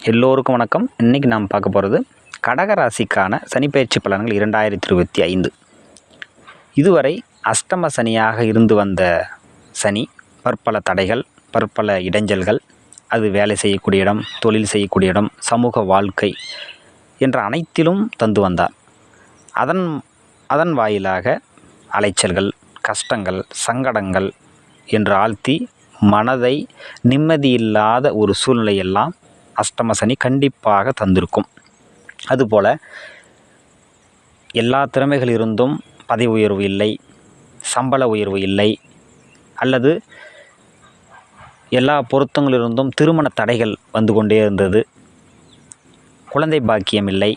எல்லோருக்கும் வணக்கம். இன்றைக்கி நாம் பார்க்க போகிறது கடகராசிக்கான சனிப்பெயர்ச்சி பலன்கள் 2025. இதுவரை அஷ்டம சனியாக இருந்து வந்த சனி பற்பல தடைகள், பற்பல இடைஞ்சல்கள், அது வேலை செய்யக்கூடிய இடம், தொழில் செய்யக்கூடிய இடம், சமூக வாழ்க்கை என்ற அனைத்திலும் தந்து வந்தார். அதன் வாயிலாக அலைச்சல்கள், கஷ்டங்கள், சங்கடங்கள் என்று ஆழ்த்தி மனதை நிம்மதியில்லாத ஒரு சூழ்நிலையெல்லாம் அஷ்டம சனி கண்டிப்பாக தந்திருக்கும். அதுபோல் எல்லா திறமைகள் இருந்தும் பதவி உயர்வு இல்லை, சம்பள உயர்வு இல்லை, அல்லது எல்லா பொருத்தங்களிலிருந்தும் திருமண தடைகள் வந்து கொண்டே இருந்தது, குழந்தை பாக்கியம் இல்லை,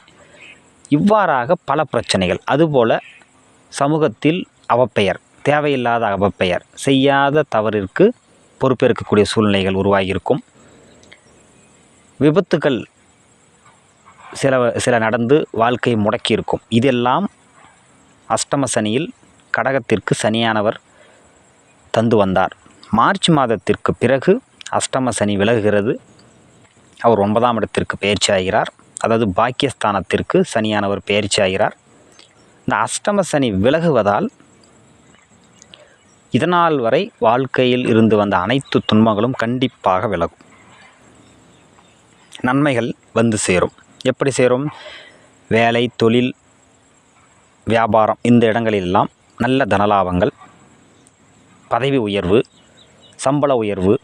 இவ்வாறாக பல பிரச்சனைகள். அதுபோல் சமூகத்தில் அவப்பெயர், தேவையில்லாத அவப்பெயர், செய்யாத தவறிற்கு பொறுப்பேற்கக்கூடிய சூழ்நிலைகள் உருவாகியிருக்கும். விபத்துக்கள் சில நடந்து வாழ்க்கை முடக்கியிருக்கும். இதெல்லாம் அஷ்டம சனியில் கடகத்திற்கு சனியானவர் தந்து வந்தார். மார்ச் மாதத்திற்கு பிறகு அஷ்டம சனி விலகுகிறது. அவர் 9ஆம் இடத்திற்கு பெயர்ச்சி ஆகிறார். அதாவது பாக்கியஸ்தானத்திற்கு சனியானவர் பெயர்ச்சி ஆகிறார். இந்த அஷ்டம சனி விலகுவதால் இதனால் வரை வாழ்க்கையில் இருந்து வந்த அனைத்து துன்பங்களும் கண்டிப்பாக விலகும். நன்மைகள் வந்து சேரும். எப்படி சேரும்? வேலை, தொழில், வியாபாரம் இந்த இடங்களிலெல்லாம் நல்ல தனலாபங்கள், பதவி உயர்வு, சம்பள உயர்வு,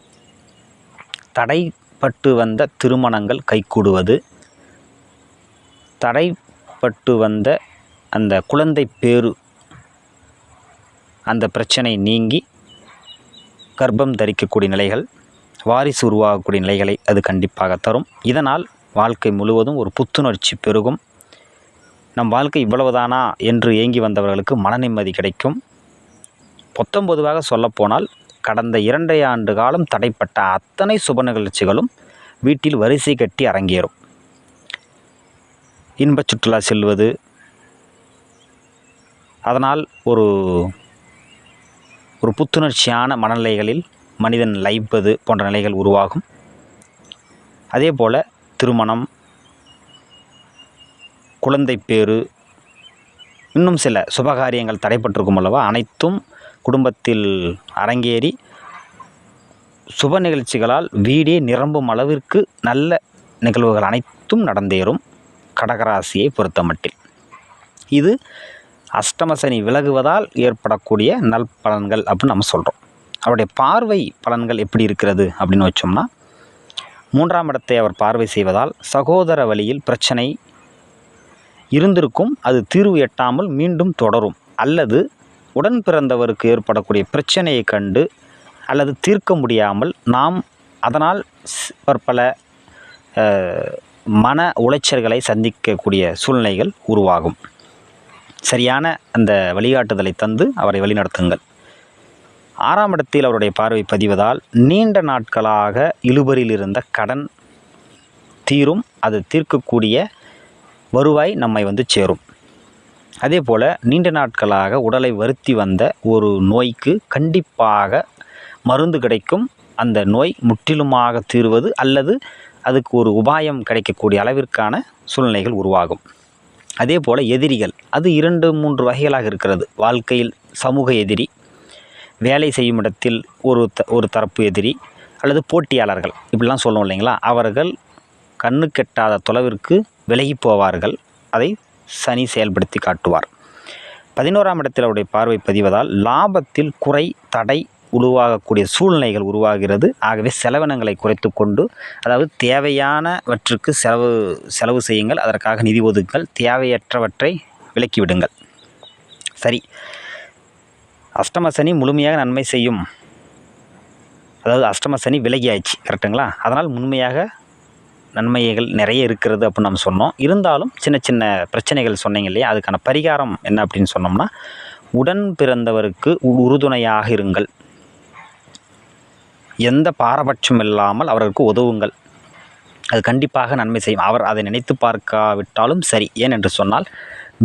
தடைப்பட்டு வந்த திருமணங்கள் கைகூடுவது, தடைப்பட்டு வந்த அந்த குழந்தை பேறு அந்த பிரச்சனை நீங்கி கர்ப்பம் தரிக்கக்கூடிய நிலைகள், வாரிசு உருவாகக்கூடிய நிலைகளை அது கண்டிப்பாக தரும். இதனால் வாழ்க்கை முழுவதும் ஒரு புத்துணர்ச்சி பெருகும். நம் வாழ்க்கை இவ்வளவுதானா என்று ஏங்கி வந்தவர்களுக்கு மன நிம்மதி கிடைக்கும். பொதுவாக சொல்லப்போனால் கடந்த 2 ஆண்டு காலம் தடைப்பட்ட அத்தனை சுப நிகழ்ச்சிகளும் வீட்டில் வரிசை கட்டி அரங்கேறும். இன்ப சுற்றுலா செல்வது, அதனால் ஒரு புத்துணர்ச்சியான மனநிலைகளில் மனிதன் லயிப்பது போன்ற நிலைகள் உருவாகும். அதே போல் திருமணம், குழந்தை பேறு, இன்னும் சில சுபகாரியங்கள் தடைப்பட்டிருக்கும் அல்லவா, அனைத்தும் குடும்பத்தில் அரங்கேறி சுப நிகழ்ச்சிகளால் வீடே நிரம்பும் அளவிற்கு நல்ல நிகழ்வுகள் அனைத்தும் நடந்தேறும் கடகராசியை பொறுத்தமட்டில். இது அஷ்டம சனி விலகுவதால் ஏற்படக்கூடிய நல்பலன்கள் அப்படின்னு நம்ம சொல்கிறோம். அவருடைய பார்வை பலன்கள் எப்படி இருக்கிறது அப்படின்னு வச்சோம்னா, 3ஆம் இடத்தை அவர் பார்வை செய்வதால் சகோதர வழியில் பிரச்சனை இருந்திருக்கும். அது தீர்வு எட்டாமல் மீண்டும் தொடரும். அல்லது உடன் பிறந்தவருக்கு ஏற்படக்கூடிய பிரச்சனையை கண்டு அல்லது தீர்க்க முடியாமல் நாம் அதனால் பற்பல மன உளைச்சல்களை சந்திக்கக்கூடிய சூழ்நிலைகள் உருவாகும். சரியான அந்த வழிகாட்டுதலை தந்து அவரை வழிநடத்துங்கள். 6ஆம் இடத்தில் அவருடைய பார்வை பதிவதால் நீண்ட நாட்களாக இழுபறியில் இருந்த கடன் தீரும். அது தீர்க்கக்கூடிய வருவாய் நம்மை வந்து சேரும். அதே போல் நீண்ட நாட்களாக உடலை வருத்தி வந்த ஒரு நோய்க்கு கண்டிப்பாக மருந்து கிடைக்கும். அந்த நோய் முற்றிலுமாக தீர்வது அல்லது அதுக்கு ஒரு உபாயம் கிடைக்கக்கூடிய அளவிற்கான சூழ்நிலைகள் உருவாகும். அதே போல் எதிரிகள், அது 2-3 வகைகளாக இருக்கிறது. வாழ்க்கையில் சமூக எதிரி, வேலை செய்யும் இடத்தில் ஒரு தரப்பு எதிரி, அல்லது போட்டியாளர்கள், இப்படிலாம் சொல்லுவோம் இல்லைங்களா, அவர்கள் கண்ணு கெட்டாத தொலைவிற்கு விலகி போவார்கள். அதை சனி செயல்படுத்தி காட்டுவார். 11ஆம் இடத்தில் அவருடைய பார்வை பதிவதால் லாபத்தில் குறை, தடை உருவாகக்கூடிய சூழ்நிலைகள் உருவாகிறது. ஆகவே செலவினங்களை குறைத்து கொண்டு, அதாவது தேவையானவற்றுக்கு செலவு செய்யுங்கள், அதற்காக நிதி ஒதுக்குங்கள், தேவையற்றவற்றை விலக்கிவிடுங்கள். சரி, அஷ்டம சனி முழுமையாக நன்மை செய்யும். அதாவது அஷ்டம சனி விலகியாச்சு, கரெக்டுங்களா? அதனால் முழுமையாக நன்மைகள் நிறைய இருக்கிறது அப்படின்னு நம்ம சொன்னோம். இருந்தாலும் சின்ன சின்ன பிரச்சனைகள் சொன்னீங்க இல்லையா, அதுக்கான பரிகாரம் என்ன அப்படின்னு சொன்னோம்னா, உடன் பிறந்தவருக்கு உறுதுணையாக இருங்கள். எந்த பாரபட்சம் இல்லாமல் அவருக்கு உதவுங்கள். அது கண்டிப்பாக நன்மை செய்யும். அவர் அதை நினைத்து பார்க்காவிட்டாலும் சரி. ஏன் என்று சொன்னால்,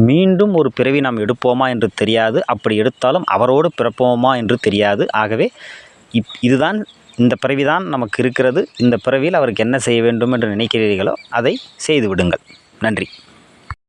மீண்டும் ஒரு பிறவி நாம் எடுப்போமா என்று தெரியாது. அப்படி எடுத்தாலும் அவரோடு பிறப்போமா என்று தெரியாது. ஆகவே இதுதான் இந்த பிறவிதான் நமக்கு இருக்கிறது, இந்த பிறவியில் அவருக்கு என்ன செய்ய வேண்டும் என்று நினைக்கிறீர்களோ அதை செய்து விடுங்கள். நன்றி.